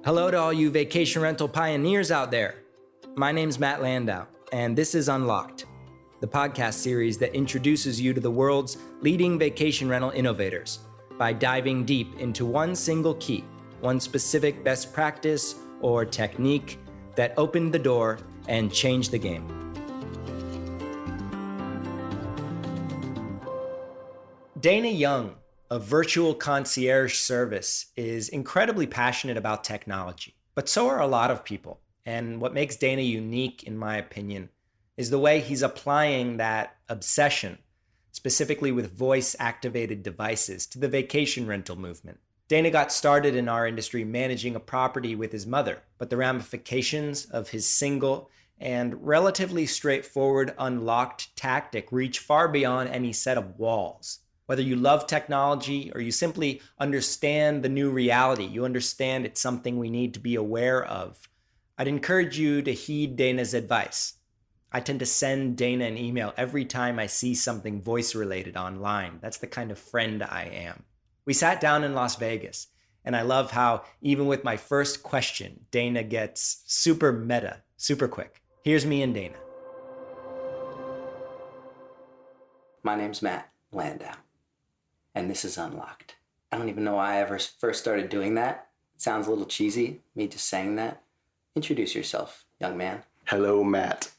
Hello to all you vacation rental pioneers out there. My name's Matt Landau, and this is Unlocked, the podcast series that introduces you to the world's leading vacation rental innovators by diving deep into one single key, one specific best practice or technique that opened the door and changed the game. Dana Young of Virtual Concierge Service is incredibly passionate about technology, but so are a lot of people. And what makes Dana unique, in my opinion, is the way he's applying that obsession, specifically with voice-activated devices, to the vacation rental movement. Dana got started in our industry managing a property with his mother, but the ramifications of his single and relatively straightforward unlocked tactic reach far beyond any set of walls. Whether you love technology or you simply understand the new reality, you understand it's something we need to be aware of, I'd encourage you to heed Dana's advice. I tend to send Dana an email every time I see something voice-related online. That's the kind of friend I am. We sat down in Las Vegas, and I love how, even with my first question, Dana gets super meta, super quick. Here's me and Dana. My name's Matt Landau, and this is Unlocked. I don't even know why I ever first started doing that. It sounds a little cheesy, me just saying that. Introduce yourself, young man. Hello, Matt.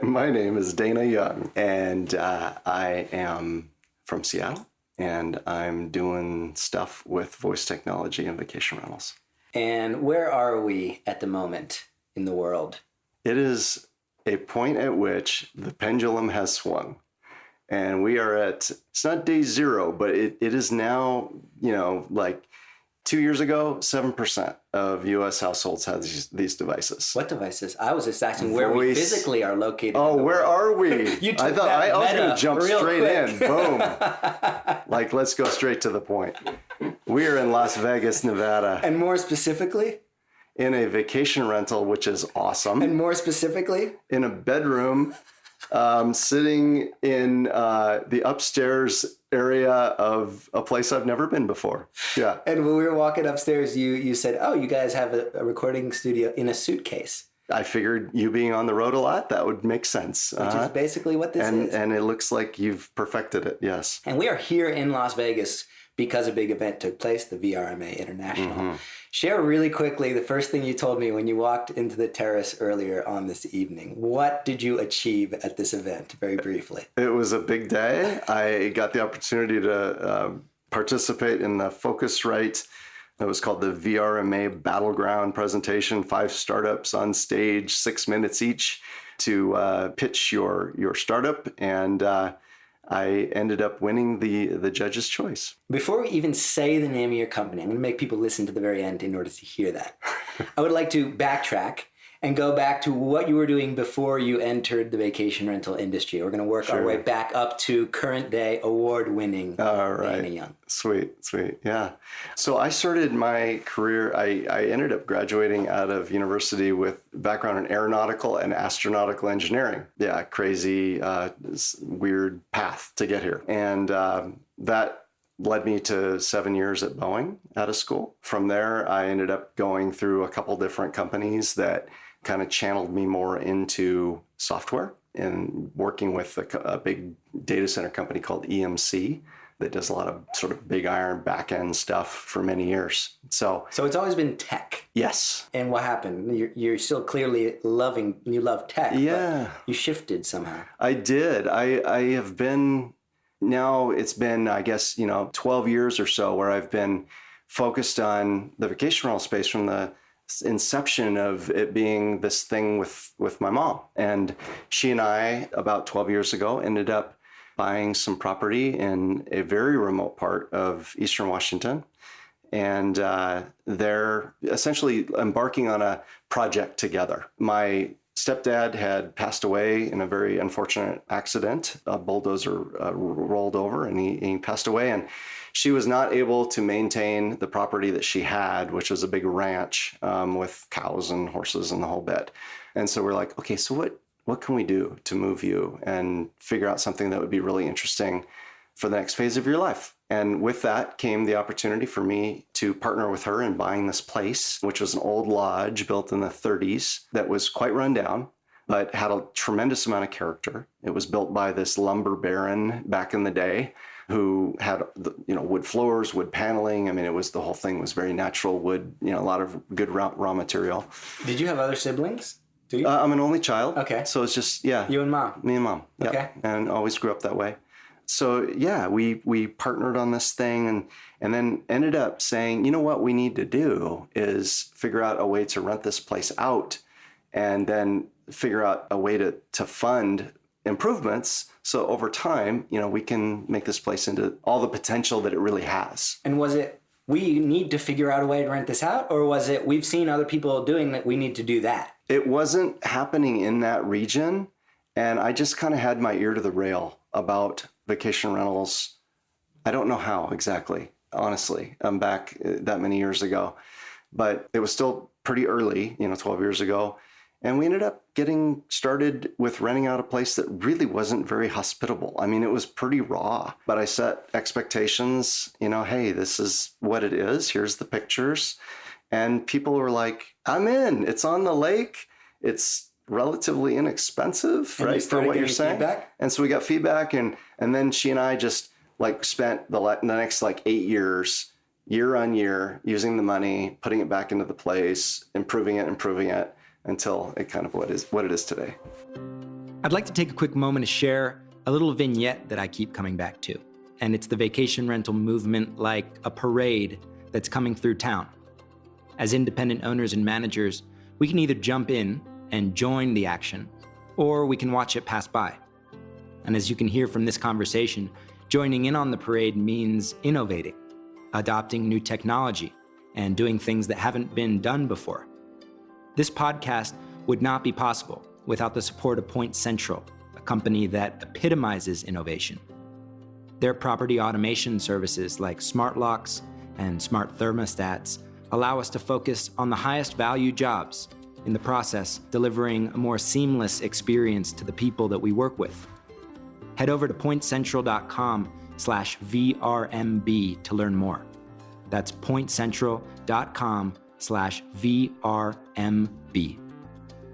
My name is Dana Young, and I am from Seattle, and I'm doing stuff with voice technology and vacation rentals. And where are we at the moment in the world? It is a point at which the pendulum has swung. And we are at, it's not day zero, but it is now, like 2 years ago, 7% of U.S. households have these devices. What devices? I was just asking where we physically are located. Oh, where are we? I thought I was going to jump straight in. Boom. Like, let's go straight to the point. We are in Las Vegas, Nevada. And more specifically? In a vacation rental, which is awesome. And more specifically? In a bedroom. Sitting in the upstairs area of a place I've never been before. Yeah. And when we were walking upstairs, you said, oh, you guys have a recording studio in a suitcase. I figured you being on the road a lot, that would make sense. Which is basically what this is. And it looks like you've perfected it, yes. And we are here in Las Vegas because a big event took place, the VRMA International. Mm-hmm. Share really quickly the first thing you told me when you walked into the terrace earlier on this evening. What did you achieve at this event, very briefly? It was a big day. I got the opportunity to participate in the Focusrite. It was called the VRMA Battleground presentation, 5 startups on stage, 6 minutes each to pitch your startup. And I ended up winning the judge's choice. Before we even say the name of your company, I'm going to make people listen to the very end in order to hear that. I would like to backtrack and go back to what you were doing before you entered the vacation rental industry. We're going to work our way back up to current day award-winning Dana Young. Sweet. Yeah. So I started my career, I ended up graduating out of university with background in aeronautical and astronautical engineering. Yeah, crazy, weird path to get here. And that led me to 7 years at Boeing out of school. From there, I ended up going through a couple different companies that kind of channeled me more into software and working with a big data center company called EMC that does a lot of sort of big iron back-end stuff for many years. So it's always been tech. Yes. And what happened? You're still clearly you love tech. Yeah. But you shifted somehow. I did. I have been, now it's been, I guess, 12 years or so where I've been focused on the vacation rental space from the inception of it being this thing with my mom. And she and I, about 12 years ago, ended up buying some property in a very remote part of Eastern Washington. And they're essentially embarking on a project together. My stepdad had passed away in a very unfortunate accident. A bulldozer rolled over and he passed away. And she was not able to maintain the property that she had, which was a big ranch with cows and horses and the whole bit. And so we're like, okay, so what can we do to move you and figure out something that would be really interesting for the next phase of your life? And with that came the opportunity for me to partner with her in buying this place, which was an old lodge built in the 30s that was quite run down, but had a tremendous amount of character. It was built by this lumber baron back in the day who had, wood floors, wood paneling. I mean, the whole thing was very natural wood, a lot of good raw material. Did you have other siblings? Do you? I'm an only child. Okay. So it's just, yeah. You and mom? Me and mom. Yep. Okay. And always grew up that way. So yeah, we partnered on this thing and then ended up saying, you know what we need to do is figure out a way to rent this place out and then figure out a way to fund improvements. So over time, we can make this place into all the potential that it really has. And was it, we need to figure out a way to rent this out? Or was it, we've seen other people doing that, we need to do that? It wasn't happening in that region. And I just kind of had my ear to the rail about vacation rentals. I don't know how exactly, honestly. I'm back that many years ago, but it was still pretty early, 12 years ago. And we ended up getting started with renting out a place that really wasn't very hospitable. I mean, it was pretty raw, but I set expectations, hey, this is what it is. Here's the pictures. And people were like, I'm in. It's on the lake. It's relatively inexpensive, and right? For what you're saying. Feedback? And so we got feedback and then she and I just spent the next 8 years, year on year, using the money, putting it back into the place, improving it until it kind of what it is today. I'd like to take a quick moment to share a little vignette that I keep coming back to. And it's the vacation rental movement like a parade that's coming through town. As independent owners and managers, we can either jump in and join the action, or we can watch it pass by. And as you can hear from this conversation, joining in on the parade means innovating, adopting new technology, and doing things that haven't been done before. This podcast would not be possible without the support of Point Central, a company that epitomizes innovation. Their property automation services like smart locks and smart thermostats allow us to focus on the highest value jobs, in the process delivering a more seamless experience to the people that we work with. Head over to pointcentral.com/VRMB to learn more. That's pointcentral.com/VRMB.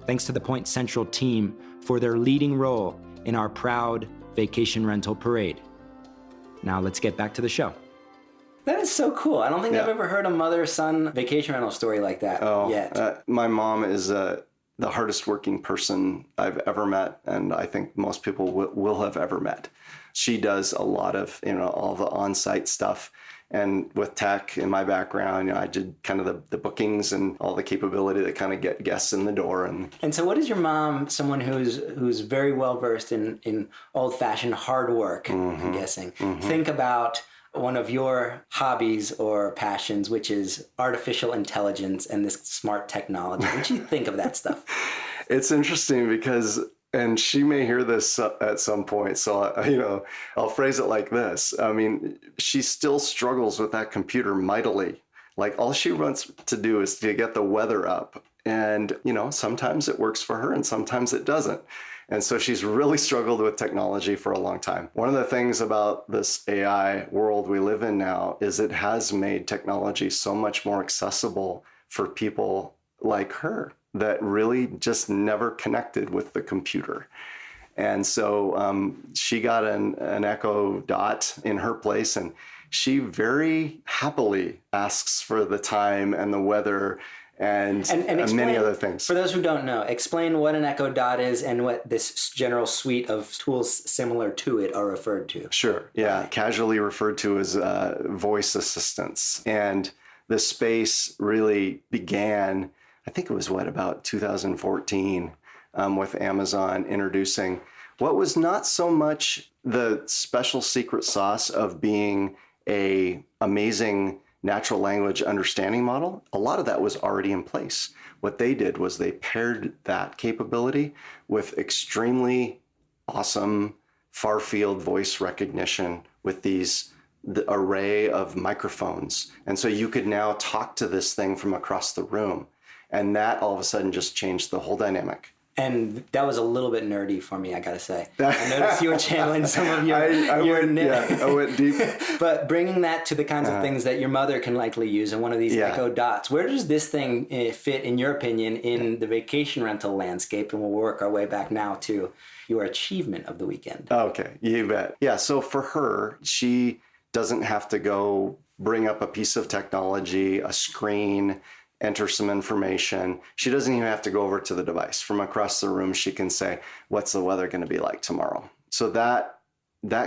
Thanks to the Point Central team for their leading role in our proud vacation rental parade. Now let's get back to the show. That is so cool. I don't think I've ever heard a mother-son vacation rental story like that yet. My mom is the hardest working person I've ever met, and I think most people will have ever met. She does a lot of all the on-site stuff. And with tech in my background, I did kind of the bookings and all the capability to kind of get guests in the door. And so what is your mom, someone who's very well versed in old-fashioned hard work, I'm guessing, think about one of your hobbies or passions, which is artificial intelligence and this smart technology? What do you think of that stuff? It's interesting because, and she may hear this at some point, so I'll phrase it like this. I mean, she still struggles with that computer mightily. All she wants to do is to get the weather up. And, sometimes it works for her and sometimes it doesn't. And so she's really struggled with technology for a long time. One of the things about this AI world we live in now is it has made technology so much more accessible for people like her that really just never connected with the computer. And so she got an Echo Dot in her place, and she very happily asks for the time and the weather and explain, many other things. For those who don't know, explain what an Echo Dot is and what this general suite of tools similar to it are referred to. Sure. Yeah. Casually referred to as voice assistants. And the space really began, I think it was about 2014 with Amazon introducing what was not so much the special secret sauce of being a amazing natural language understanding model. A lot of that was already in place. What they did was they paired that capability with extremely awesome far field voice recognition with the array of microphones. And so you could now talk to this thing from across the room. And that all of a sudden just changed the whole dynamic. And that was a little bit nerdy for me, I gotta say. I noticed you were channeling some of your I went deep. But bringing that to the kinds of things that your mother can likely use in one of these Echo Dots, where does this thing fit, in your opinion, in the vacation rental landscape? And we'll work our way back now to your achievement of the weekend. Okay, you bet. Yeah, so for her, she doesn't have to go bring up a piece of technology, a screen, enter some information. She doesn't even have to go over to the device. From across the room, she can say, what's the weather going to be like tomorrow? So that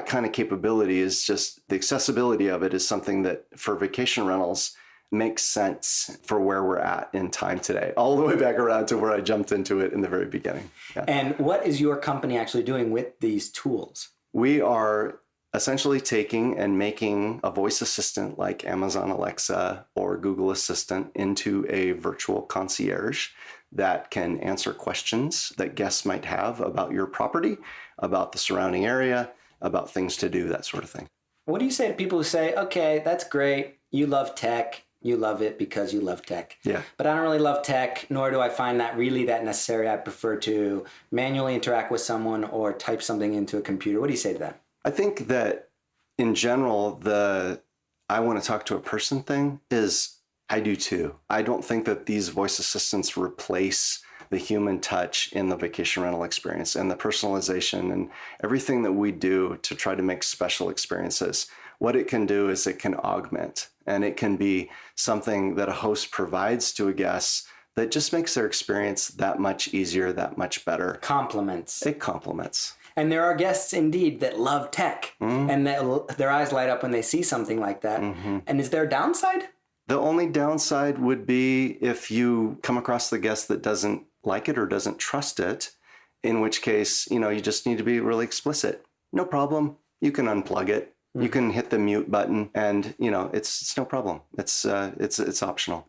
kind of capability is just, the accessibility of it is something that for vacation rentals makes sense for where we're at in time today, all the way back around to where I jumped into it in the very beginning. Yeah. And what is your company actually doing with these tools? We are essentially taking and making a voice assistant like Amazon Alexa or Google Assistant into a virtual concierge that can answer questions that guests might have about your property, about the surrounding area, about things to do, that sort of thing. What do you say to people who say, okay, that's great, you love tech, you love it because you love tech. Yeah. But I don't really love tech, nor do I find that really that necessary. I prefer to manually interact with someone or type something into a computer. What do you say to that? I think that in general, the I want to talk to a person thing is, I do too. I don't think that these voice assistants replace the human touch in the vacation rental experience and the personalization and everything that we do to try to make special experiences. What it can do is it can augment, and it can be something that a host provides to a guest that just makes their experience that much easier, that much better. Compliments. It complements. And there are guests indeed that love tech, and their eyes light up when they see something like that. And is there a downside? The only downside would be if you come across the guest that doesn't like it or doesn't trust it, in which case, you just need to be really explicit. No problem. You can unplug it. You can hit the mute button, and it's no problem. It's optional.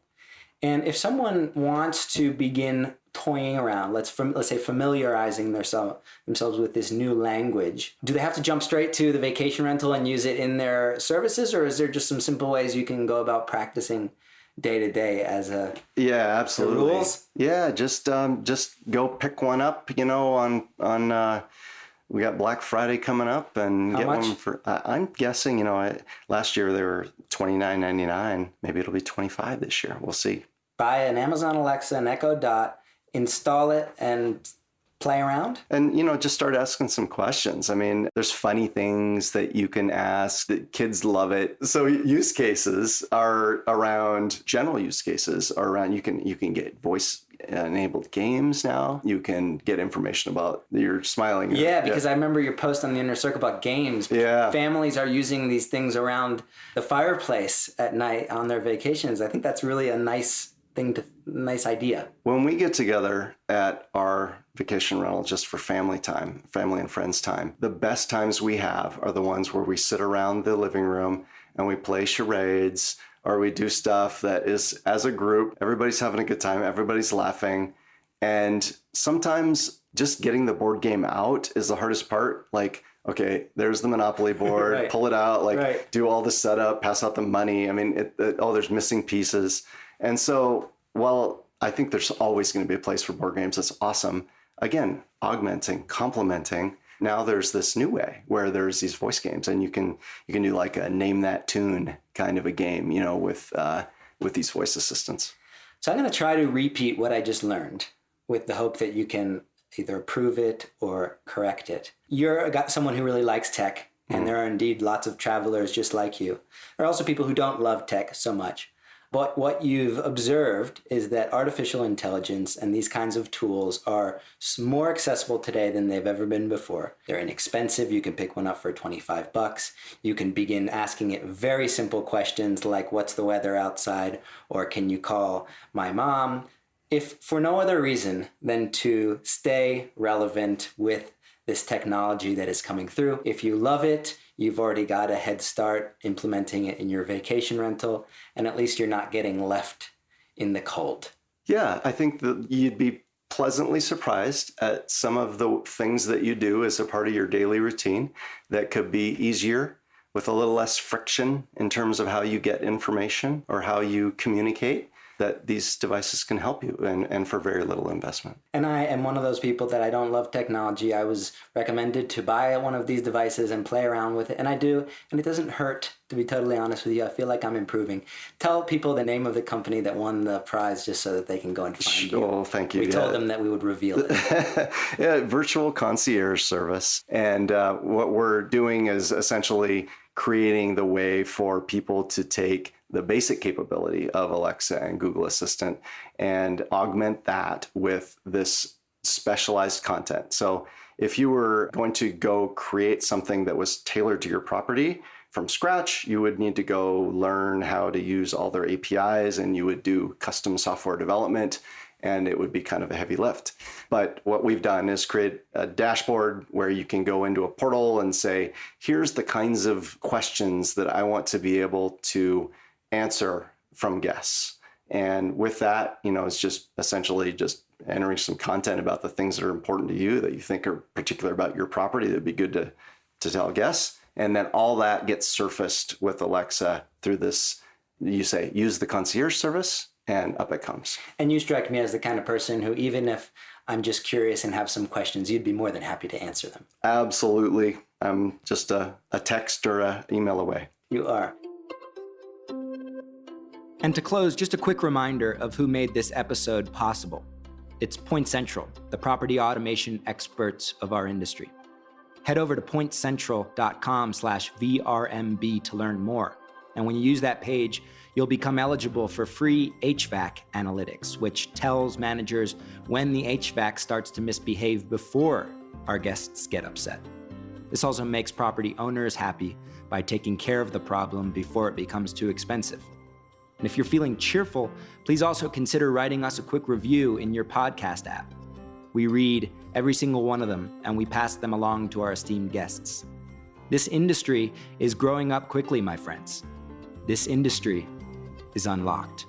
And if someone wants to begin toying around, let's say familiarizing themselves with this new language, do they have to jump straight to the vacation rental and use it in their services, or is there just some simple ways you can go about practicing day to day as a absolutely the rules? Yeah, just go pick one up. On we got Black Friday coming up, and How get much? one for. I'm guessing last year they were $29.99. Maybe it'll be $25 this year. We'll see. Buy an Amazon Alexa, an Echo Dot, install it, and play around. And, just start asking some questions. I mean, there's funny things that you can ask that kids love it. So use cases are around, general use cases are around, you can get voice enabled games now. You can get information about, you're smiling. Yeah, because I remember your post on the Inner Circle about games. Yeah. Families are using these things around the fireplace at night on their vacations. I think that's really a nice idea. When we get together at our vacation rental just for family time, family and friends time, the best times we have are the ones where we sit around the living room and we play charades, or we do stuff that is as a group, everybody's having a good time, everybody's laughing. And sometimes just getting the board game out is the hardest part. Like, okay, there's the Monopoly board, Right. Pull it out, Right. do all the setup, pass out the money. I mean, there's missing pieces. And so, while I think there's always going to be a place for board games, that's awesome. Again, augmenting, complementing. Now there's this new way where there's these voice games, and you can do like a name that tune kind of a game, with these voice assistants. So I'm going to try to repeat what I just learned with the hope that you can either approve it or correct it. You're someone who really likes tech, and there are indeed lots of travelers just like you. There are also people who don't love tech so much. But what you've observed is that artificial intelligence and these kinds of tools are more accessible today than they've ever been before. They're inexpensive. You can pick one up for $25. You can begin asking it very simple questions like, what's the weather outside? Or can you call my mom? If for no other reason than to stay relevant with this technology that is coming through. If you love it, you've already got a head start implementing it in your vacation rental, and at least you're not getting left in the cold. Yeah, I think that you'd be pleasantly surprised at some of the things that you do as a part of your daily routine that could be easier with a little less friction in terms of how you get information or how you communicate. that these devices can help you and for very little investment. And I am one of those people that I don't love technology. I was recommended to buy one of these devices and play around with it, and I do, and it doesn't hurt, to be totally honest with you. I feel like I'm improving. Tell people the name of the company that won the prize just so that they can go and find you. Oh, thank you. We told them that we would reveal it. Yeah, virtual concierge service. And what we're doing is essentially creating the way for people to take the basic capability of Alexa and Google Assistant and augment that with this specialized content. So if you were going to go create something that was tailored to your property from scratch, you would need to go learn how to use all their APIs, and you would do custom software development, and it would be kind of a heavy lift. But what we've done is create a dashboard where you can go into a portal and say, here's the kinds of questions that I want to be able to answer from guests. And with that, it's just essentially just entering some content about the things that are important to you that you think are particular about your property that'd be good to tell guests. And then all that gets surfaced with Alexa through this, you say, use the concierge service, and up it comes. And you strike me as the kind of person who, even if I'm just curious and have some questions, you'd be more than happy to answer them. Absolutely. I'm just a text or an email away. You are. And to close, just a quick reminder of who made this episode possible. It's Point Central, the property automation experts of our industry. Head over to pointcentral.com/VRMB to learn more. And when you use that page, you'll become eligible for free HVAC analytics, which tells managers when the HVAC starts to misbehave before our guests get upset. This also makes property owners happy by taking care of the problem before it becomes too expensive. And if you're feeling cheerful, please also consider writing us a quick review in your podcast app. We read every single one of them, and we pass them along to our esteemed guests. This industry is growing up quickly, my friends. This industry is unlocked.